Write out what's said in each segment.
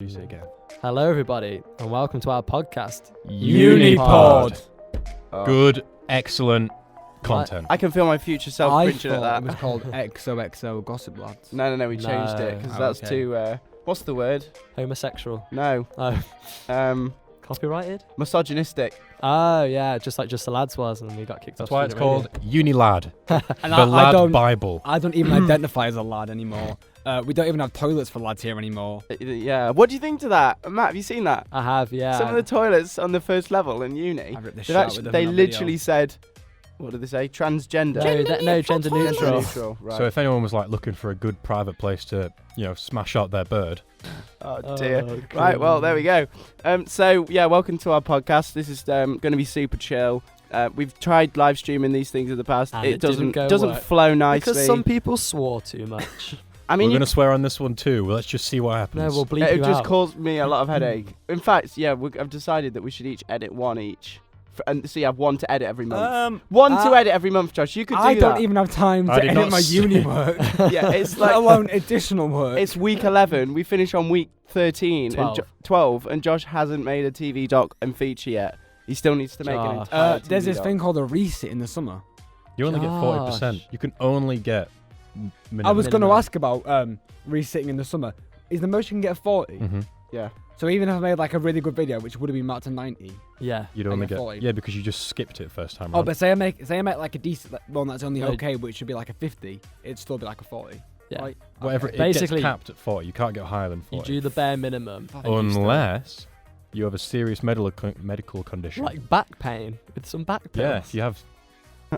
Use it again. Hello, everybody, and welcome to our podcast, UniPod. Good, excellent content. I can feel my future self I cringing at thought that. it was called XOXO Gossip Lads. No, we changed it because that's okay. too. What's the word? Homosexual. No. Oh, copyrighted? Misogynistic. Oh, yeah, just like Just the Lads was, and we got kicked That's off. why it's called UniLad. And The Lad Bible. I don't even identify as a lad anymore. We don't even have toilets for lads here anymore. Yeah. What do you think to that, Matt? Have you seen that? I have, yeah. Some of the toilets on the first level in uni. I ripped the they've shit out actually, with them they in that literally video. said, what did they say? Transgender. No, gender neutral. Neutral. Right. So if anyone was like looking for a good private place to, smash out their bird, Oh dear. Oh, Right, well, there we go. So, yeah, welcome to our podcast. This is going to be super chill. We've tried live streaming these things in the past. And It didn't doesn't work. flow nicely. Because some people swore too much. I mean, we're going to swear on this one too. Well, let's just see what happens. No, we'll bleep it you just out. caused me a lot of headache. In fact, yeah, I've decided that we should each edit one each. And so you have one to edit every month. One to edit every month, Josh. You could do I that. don't even have time I to did edit not my say- uni work, Yeah, it's let like alone additional work. it's week 11. We finish on week 13 12. and 12, and Josh hasn't made a TV doc and feature yet. He still needs to make an Josh. entire There's TV this doc. thing called a resit in the summer. You only get 40%. Gosh. You can only get minimum. I was going to Minimum. ask about resitting in the summer. Is the most you can get 40? Mhm. Yeah. So even if I made like a really good video, which would have been marked to 90. Yeah. You'd I only get get 40. yeah, because you just skipped it first time Oh, round. but say I make like a decent one that's only No. okay, which should be like a 50. It'd still be like a 40. Yeah. Right? Whatever, Okay. it gets Basically- capped at 40. You can't get higher than You 40. do the bare minimum. Unless you have a serious medical condition. Like back pain with some back pills. Yeah, if you have.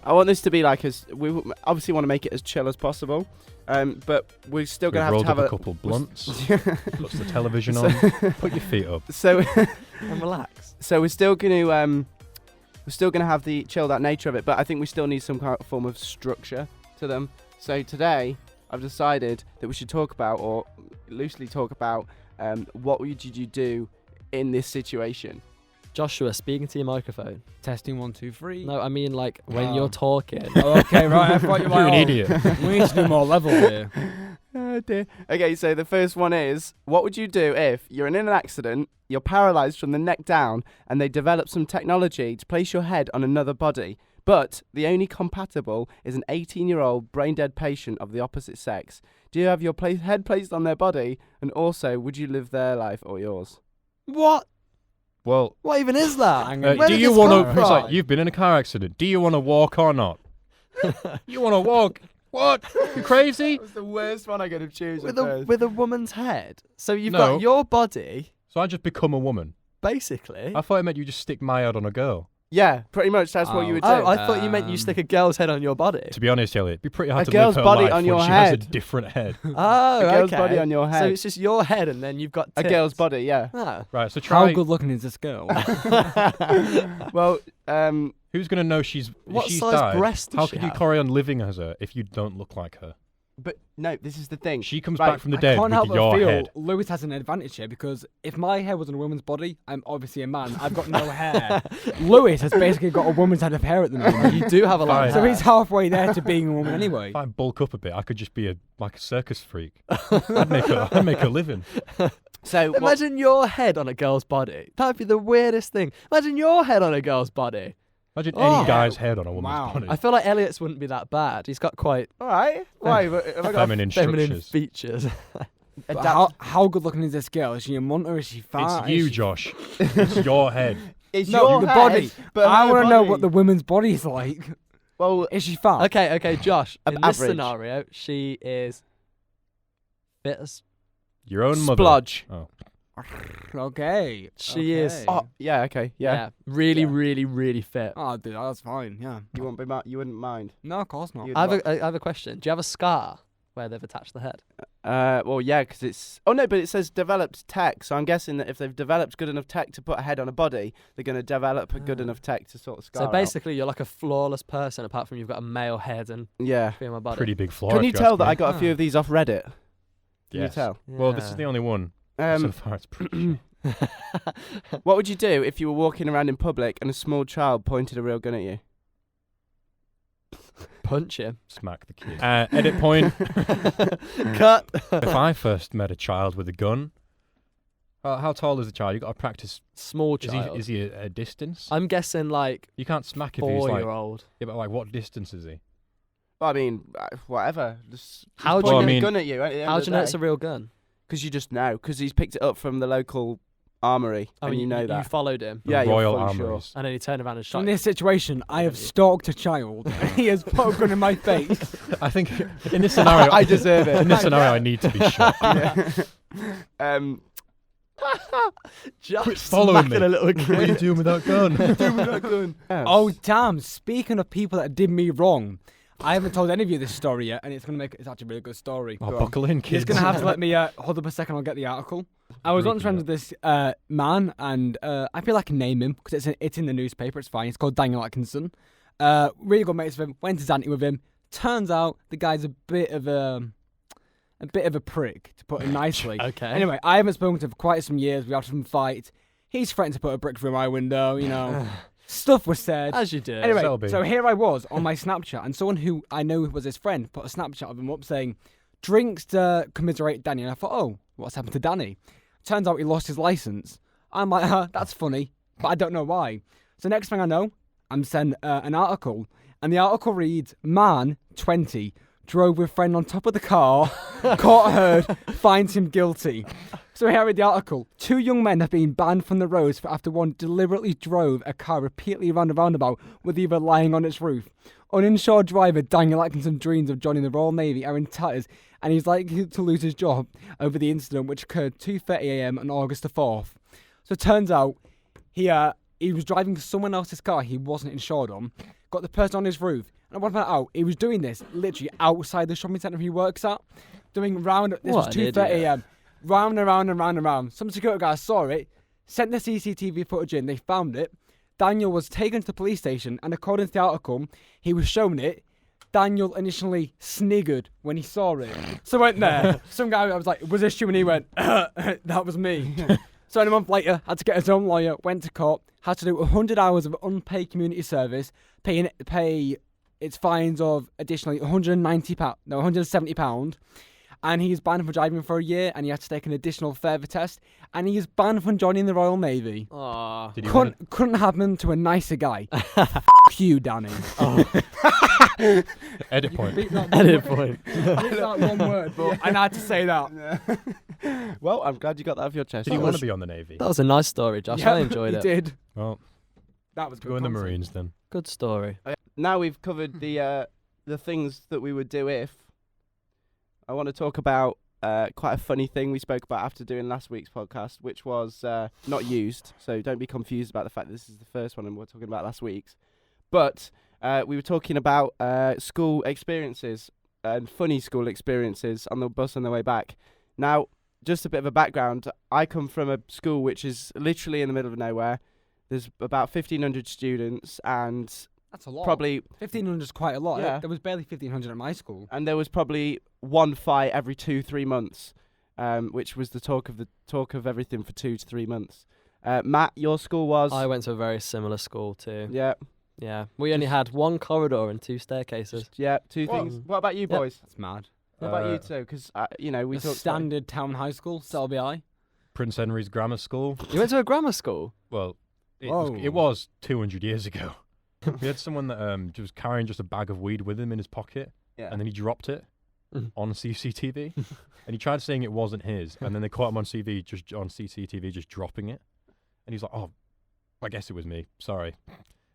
I want this to be like we obviously want to make it as chill as possible, but we're still We've gonna have rolled to have up a a couple blunts. Puts the television on. Put your feet up. So And relax. we're still gonna have the chilled out nature of it, but I think we still need some kind of form of structure to them. So today I've decided that we should talk about, or loosely talk about, what would you do in this situation? Joshua, speaking to your microphone. Testing 1, 2, 3. No, I mean like when Oh. you're talking. Oh, okay, right. I thought you were You're an like, idiot. we need to do more level here. Oh dear. Okay, so the first one is, what would you do if you're in an accident, you're paralyzed from the neck down, and they develop some technology to place your head on another body, but the only compatible is an 18-year-old brain-dead patient of the opposite sex? Do you have your head placed on their body, and also, would you live their life or yours? What? Well, What even is that? Hang on. Where do did you this want come to? from? It's like you've been in a car accident. Do you want to walk or not? You want to walk? What? You crazy? That was the worst one I could have chosen. with a woman's head. So you've No. got your body, So I just become a woman. basically. I thought it meant you just stick my head on a girl. Yeah, pretty much. That's what you would do. Oh, I thought you meant you Um, stick a girl's head on your body. To be honest, Elliot, it'd be pretty hard A to girl's live her body life on when your she has a head. different head. Oh, A girl's okay. body on your So head. it's just your head, and then you've got A tits. girl's body, yeah. Ah. Right, so How try. good looking is this girl? Well, Who's gonna know she's What if she's size died? breasts does How she could you have? carry on living as her if you don't look like her? but no, this is the thing. She comes Right, back from the I dead can't help with but your feel head. Lewis has an advantage here because if my hair was on a woman's body, I'm obviously a man. I've got no hair. Lewis has basically got a woman's head of hair at the moment. You do have a lot of Fine. So hair. he's halfway there to being a woman anyway. If I bulk up a bit, I could just be like a circus freak. I'd make a living. So what, Imagine your head on a girl's body. That'd be the weirdest thing. Imagine your head on a girl's body. Imagine Oh. any guy's head on a woman's Wow. body. I feel like Elliot's wouldn't be that bad. He's got quite all right. Why? Have I got Feminine feminine structures. features. But how good looking is this girl? Is she a munt or is she fat? It's you, Is she- Josh. It's your head. It's No, your the head, body. But I her want to know body- what the woman's body is like. Well, Is she fat? Okay, Josh. In this Average. scenario, she is fit as Your own mother. splodge. Oh. Okay. She is. okay. Oh, yeah. Okay. Yeah. really, Yeah. really, really fit. Oh, dude, that's fine. Yeah. You wouldn't be. You wouldn't mind. No, of course not. You'd I have lo- I have a question. Do you have a scar where they've attached the head? Well, yeah, because it's. Oh no, but it says developed tech. So I'm guessing that if they've developed good enough tech to put a head on a body, they're going to develop a good Ah. enough tech to sort of scar So out. basically, you're like a flawless person, apart from you've got a male head and Yeah. female body. Pretty big flaw. Can if you ask tell that me. I got a few of these off Reddit? Can Yes. you tell? Well, this is the only one. So Um, far, it's pretty. what would you do if you were walking around in public and a small child pointed a real gun at you? Punch him. Smack the kid. Edit point. Cut. If I first met a child with a gun, How tall is the child? You got to practice. Small Is child. he a distance? I'm guessing like You can't smack if he's like. 4-year-old. Yeah, but like, what distance is he? Well, I mean, whatever. Just How do pointing you know- a gun at you. How do you know it's a real gun? Because you just know. Because he's picked it up from the local armory, and you know You that. followed him, The Yeah, you're Royal fully sure. Armories. and then he turned around and So shot in you. this situation, I have stalked a child. He has put a gun in my face. I think in this scenario, I deserve it. in this scenario, I need to be shot. Yeah. Just Quit following smacking me. a little What are you kid. doing with that gun? Oh damn! Speaking of people that did me wrong, I haven't told any of you this story yet, and it's actually a really good story. Oh, buckle in, You're kids. just gonna have to let me hold up a second. I'll get the article. I was on friends with this man, and I feel like I can name him because it's in the newspaper. It's fine. It's called Daniel Atkinson. Really good mates with him. Went to Zante with him. Turns out the guy's a bit of a prick, to put it nicely. Okay. Anyway, I haven't spoken to him for quite some years. We had some fight. He's threatened to put a brick through my window. You know, stuff was said. As you do. Anyway, Selby. so here I was on my Snapchat, and someone who I know was his friend put a Snapchat of him up saying, drinks to commiserate Danny. And I thought, oh, what's happened to Danny? Turns out he lost his license. I'm like, that's funny, but I don't know why. So next thing I know, I'm sent an article, and the article reads, man, 20, drove with friend on top of the car, caught heard, finds him guilty. So here is the article. 2 young men have been banned from the roads after one deliberately drove a car repeatedly around a roundabout with either lying on its roof. Uninsured driver Daniel Atkinson's dreams of joining the Royal Navy are in tatters, and he's likely to lose his job over the incident, which occurred 2:30 a.m. on August the 4th. So it turns out he was driving someone else's car he wasn't insured on, got the person on his roof, and I want to find out he was doing this literally outside the shopping centre he works at, doing round. This What was an 2:30 idiot. a.m. Round and round and round and round. Some security guys saw it, sent the CCTV footage in. They found it. Daniel was taken to the police station, and according to the article, he was shown it. Daniel initially sniggered when he saw it. So I went there. Some guy, I was like, was this you? And he went, that was me. So a month later, had to get his own lawyer, went to court, had to do 100 hours of unpaid community service, pay its fines of additionally £170. And he's banned from driving for a year, and he had to take an additional further test, and he is banned from joining the Royal Navy. Aw. Did he win Couldn't happen to a nicer guy. F you, Danny. it? Edit point. Edit point. That one word, but I had to say that. Well, I'm glad you got that off your chest. Did he want to be on the Navy? That was a nice story, Josh. I enjoyed he it. did. Well, That was good go in the content. Marines then. Good story. Now we've covered the things that we would do if. I want to talk about quite a funny thing we spoke about after doing last week's podcast, which was not used. So don't be confused about the fact that this is the first one and we're talking about last week's. But we were talking about school experiences and funny school experiences on the bus on the way back. Now, just a bit of a background. I come from a school which is literally in the middle of nowhere. There's about 1,500 students, and That's a lot. probably 1,500 is quite a lot. Yeah. There was barely 1,500 at my school. and there was probably one fight every 2-3 months, which was the talk of everything for 2 to 3 months. Matt, your school was I went to a very similar school too. yeah, Yeah. We only had one corridor and 2 staircases. yeah, 2 What? things. What about you Yep. boys? That's mad. What about you two? Because we The talked standard town high school, Selby High. Prince Henry's Grammar School. You went to a grammar school? Well, Whoa. it was 200 years ago. We had someone that was carrying just a bag of weed with him in his pocket, Yeah. and then he dropped it Mhm. on CCTV, and he tried saying it wasn't his, and then they caught him on CCTV just dropping it, and he's like, "Oh, I guess it was me. Sorry."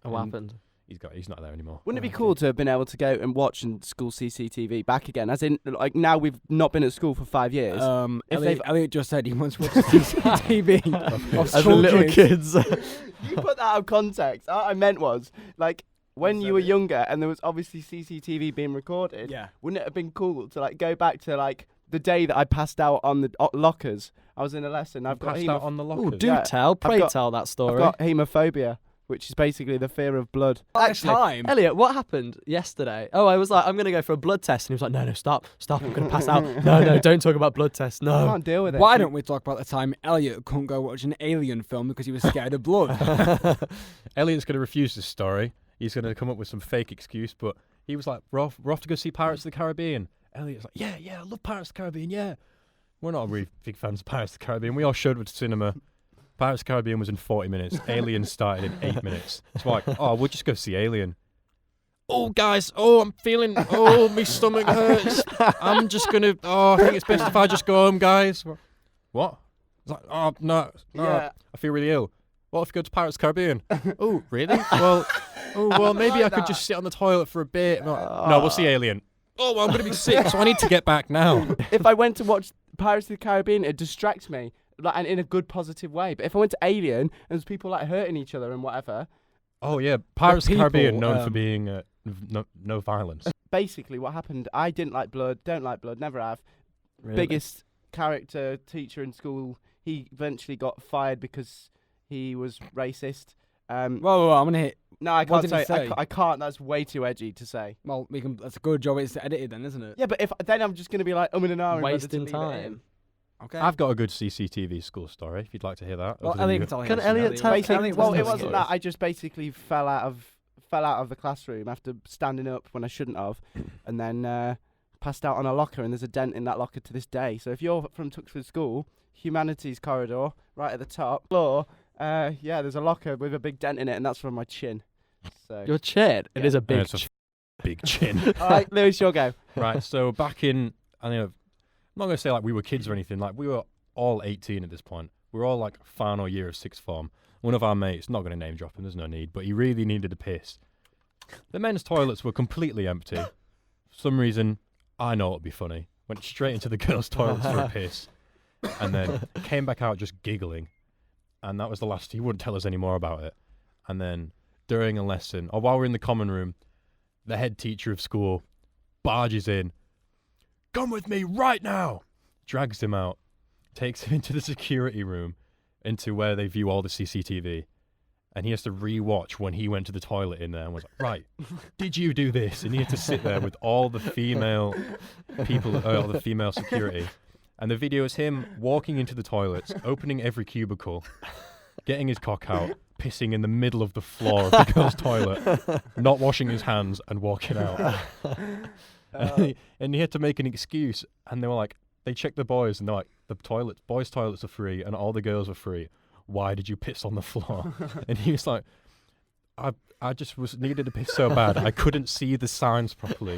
And what And happened? He's not there anymore. Wouldn't it be Okay. cool to have been able to go and watch school CCTV back again? As in, like, now we've not been at school for 5 years. If Elliot just said he wants to watch the CCTV of As the school little kids. kids. You put that out of context. What I meant was, like, when you were younger and there was obviously CCTV being recorded, Yeah. wouldn't it have been cool to, like, go back to, like, the day that I passed out on the lockers? I was in a lesson. I've got Passed out on the lockers. Ooh, do Yeah, tell. Pray got- tell that I've story. got hemophobia, which is basically the fear of blood. Actually, time. Elliot, what happened yesterday? Oh, I was like, I'm going to go for a blood test. And he was like, no, stop, I'm going to pass out. No, don't talk about blood tests, I no. can't deal with it. Why don't we talk about the time Elliot couldn't go watch an alien film because he was scared of blood? Elliot's going to refuse this story. He's going to come up with some fake excuse, but he was like, we're off to go see Pirates of the Caribbean. Elliot's like, yeah, I love Pirates of the Caribbean, yeah. we're not really big fans of Pirates of the Caribbean. We all showed it to cinema. Pirates of the Caribbean was in 40 minutes. Alien started in 8 minutes. It's like, oh, we'll just go see Alien. Oh, guys, I'm feeling, my stomach hurts. I'm just going to, I think it's best if I just go home, guys. What? It's like, oh, no, Yeah. I feel really ill. What if we go to Pirates of the Caribbean? Oh, really? Well, maybe I could just sit on the toilet for a bit. I'm like, no, we'll see Alien. Oh, well, I'm going to be sick, so I need to get back now. If I went to watch Pirates of the Caribbean, it'd distract me, like, and in a good, positive way. But if I went to Alien and there's people like hurting each other and whatever. Oh, yeah. Pirates of the Caribbean, people, known for being no violence. Basically, what happened, I didn't like blood, don't like blood, never have. Biggest character teacher in school, he eventually got fired because he was racist. Whoa, I'm gonna hit. No, I What can't did he say. say? I can't. That's way too edgy to say. Well, we can. That's a good job. It's edited then, isn't it? Yeah, but if then I'm just gonna be like, and ahhing, Wasting whether to leave it in. time. Okay. I've got a good CCTV school story, if you'd like to hear that. well, other than Elliot you. can tell Can us. Elliot tell- Basically, Elliot well, doesn't it know wasn't stories. that. I just basically fell out of the classroom after standing up when I shouldn't have, and then passed out on a locker. And there's a dent in that locker to this day. So if you're from Tuxford School, humanities corridor, right at the top floor, there's a locker with a big dent in it, and that's from my chin. So Your chin. It Yeah. is a Yeah, big it's a big chin. all right, Lewis, your go. Right, so back in, I'm not going to say like we were kids or anything, like we were all 18 at this point. We were all like final year of sixth form. One of our mates, not going to name drop him, there's no need, but he really needed a piss. The men's toilets were completely empty. For some reason, I know it would be funny. Went straight into the girls' toilets for a piss. And then came back out just giggling. And that was the last, he wouldn't tell us any more about it. And then during a lesson, or while we're in the common room, the head teacher of school barges in. Come with me right now! Drags him out, takes him into the security room, into where they view all the CCTV. And he has to re-watch when he went to the toilet in there and was like, right, did you do this? And he had to sit there with all the female people, all the female security. And the video is him walking into the toilets, opening every cubicle, getting his cock out, pissing in the middle of the floor of the girls' toilet, not washing his hands and walking out. And he had to make an excuse. And they were like, they checked the boys and they're like, boys' toilets are free and all the girls are free. Why did you piss on the floor? And he was like, I just needed to piss so bad. I couldn't see the signs properly.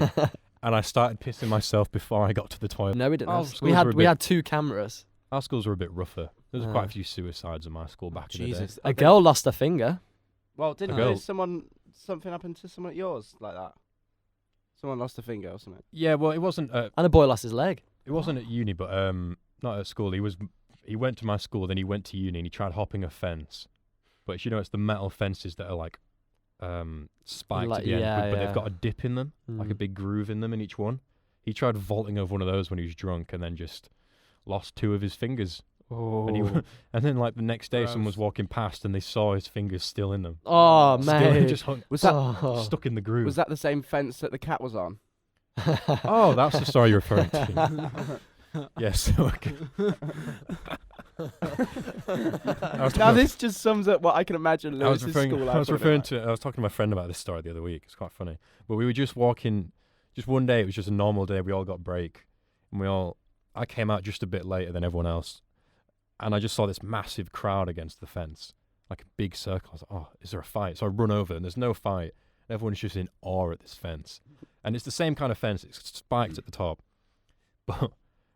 And I started pissing myself before I got to the toilet. No, we didn't. Our have- schools were a we bit- had 2 cameras. Our schools were a bit rougher. There was Ah. quite a few suicides in my school back in the day. Jesus. A girl lost a finger. Well, didn't A girl. something happen to someone at yours like that? Someone lost a finger or something. Yeah, well, it wasn't And a boy lost his leg. it wasn't at uni, but not at school. He went to my school, then he went to uni and he tried hopping a fence. But it's the metal fences that are like spiked Like- at the end, yeah, but yeah. they've got a dip in them, like a Mm. big groove in them in each one. He tried vaulting over one of those when he was drunk and then just lost 2 of his fingers. Oh, And then like the next day someone was Gross. walking past and they saw his fingers still in them. oh Still, mate. just hung, Was that Oh. stuck in the groove. was that the same fence that the cat was on? Oh, that's the story you're referring to. Yes. Okay. Now this just sums up what I can imagine I was Lewis's referring, school I was life would have been I was talking to my friend about this story the other week. It's quite funny. But we were just walking, just one day, it was just a normal day. We all got break. And I came out just a bit later than everyone else. And I just saw this massive crowd against the fence, like a big circle. I was like, oh, is there a fight? So I run over and there's no fight. Everyone's just in awe at this fence. And it's the same kind of fence. It's spiked at the top. But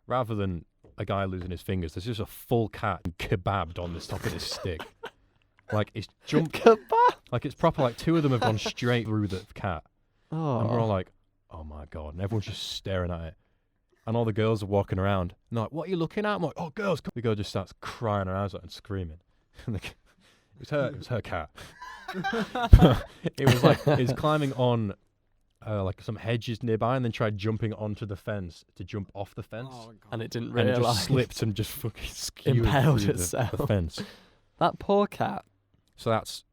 rather than a guy losing his fingers, there's just a full cat kebabbed on the top of this stick. Like it's jumped, like it's proper. Like 2 of them have gone straight through the cat, and we're all like, "Oh my god!" And everyone's just staring at it. And all the girls are walking around, and they're like, "What are you looking at?" I'm like, "Oh, girls!" The girl just starts crying her eyes out and screaming. And it was her cat. It was climbing on like some hedges nearby, and then tried jumping onto the fence to jump off the fence. Oh, God. And it didn't And it realise. just slipped and just fucking skewered Impaled through itself. the fence. That poor cat. So that's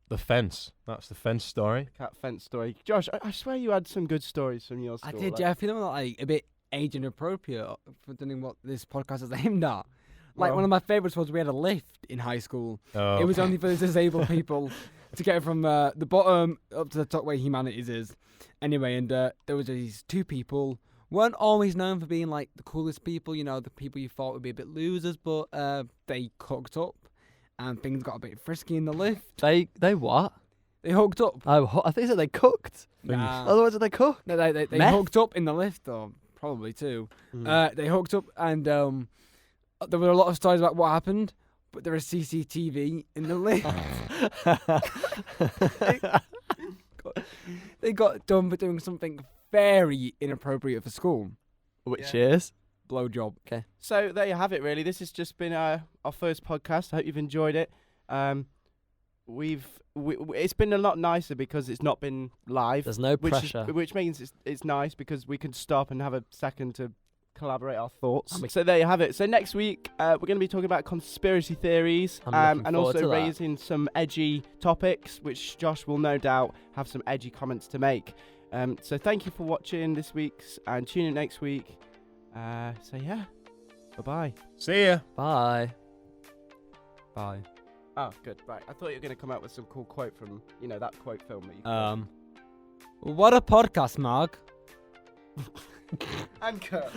the fence. That's the fence story. cat fence story. Josh, I swear you had some good stories from your I school. did, like- yeah. I feel like a bit age inappropriate for doing what this podcast is aimed at. Like, one of my favourites was we had a lift in high school. Oh, It was only for the disabled people to get from the bottom up to the top where humanities is. Anyway, and there was these 2 people. weren't always known for being like the coolest people, you know, the people you thought would be a bit losers, but they cooked up and things got a bit frisky in the lift. They what? They hooked up. Oh, I think they said they cooked. Nah. Otherwise, did they cook? No, they Meth? hooked up in the lift, or probably too. Mm. They hooked up, and there were a lot of stories about what happened, but there was CCTV in the lift. They got done for doing something very inappropriate for school. Which is? Blowjob. Okay. So there you have it. Really, this has just been our first podcast. I hope you've enjoyed it. It's been a lot nicer because it's not been live. There's no pressure. Which means it's nice because we can stop and have a second to collaborate our thoughts. I'm So there you have it. So next week we're going to be talking about conspiracy theories I'm looking and forward also to that. raising some edgy topics, which Josh will no doubt have some edgy comments to make. So thank you for watching this week's and tune in next week. So yeah, bye-bye. See ya. Bye. Bye. Oh, good. Right. I thought you were going to come out with some cool quote from, that quote film that you What a podcast, Mark. And cut.